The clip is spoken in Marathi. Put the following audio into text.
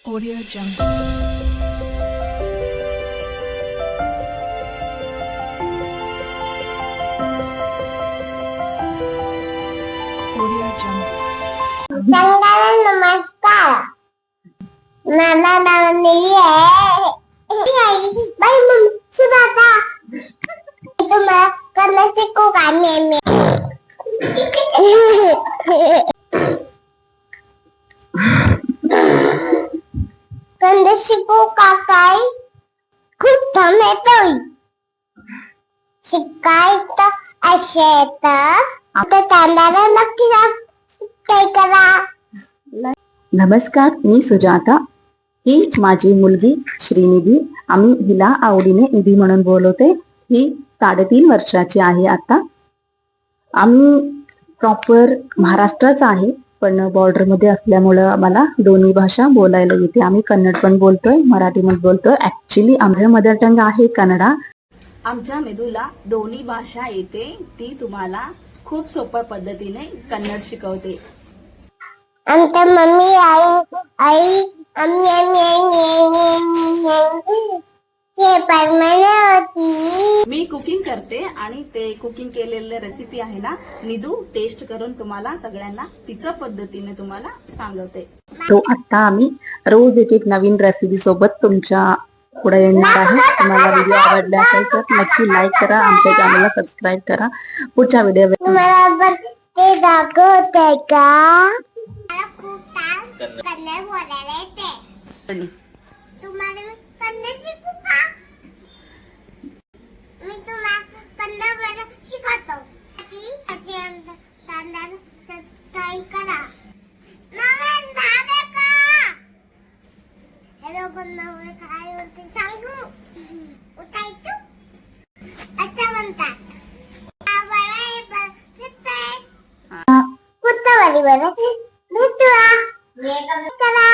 Audio Jungle. Audio Jungle. संगाला नमस्कार. नाना नानी आहे. बाई मम्मी सुधाता. तुम्हाला कन्नड शिकू का मी? कन्नड शिकू का काय? खूप छान येतोय. शिकायचं असेल तर आता तांदळाला नक्की काय करा. नमस्कार, मी सुजाता. ही माझी मुलगी श्रीनिधी. आम्ही हिला आवडीने निधी म्हणून बोलवते. ही 3.5 वर्षाची आहे आता. आम्ही प्रॉपर महाराष्ट्राचा आहे, पण बॉर्डर मध्ये असल्यामुळं मला दोन्ही भाषा बोलायला येते. आम्ही कन्नड पण बोलतोय, मराठी पण बोलतोय. ऍक्च्युली आमचं मदर टंग आहे कन्नडा. आमच्या मेदूला दोन्ही भाषा येते. ती तुम्हाला खूप सोप्या पद्धतीने कन्नड शिकवते. आमच्या मम्मी आई हे परमाने होती. मी कुकिंग करते आणि ते कुकिंग केलेले रेसिपी आहे ना, निधू टेस्ट करून तुम्हाला सगळ्यांना तिच्या पद्धतीने तुम्हाला सांगते. तो आता आम्ही रोज एक नवीन रेसिपी सोबत तुमच्या पुढे येणार आहे. तुम्हाला व्हिडिओ आवडला असेल तर नक्की लाईक करा, आमच्या चॅनलला सबस्क्राईब करा. पुढच्या व्हिडिओ तुम्हाला पण ते दाखवते का? मला खूप कन्नड बोलायला येते. तुम्हाला कन्नड शिकू का? मी तुम्हाला कन्नड शिकवतो. तांदळाला सबस्क्राईब करा. नवीन झाले का? हॅलो बनवून काय होते सांगू. उठायचं असं म्हणतात. कुत्ता वाली बरं भेटूया. करा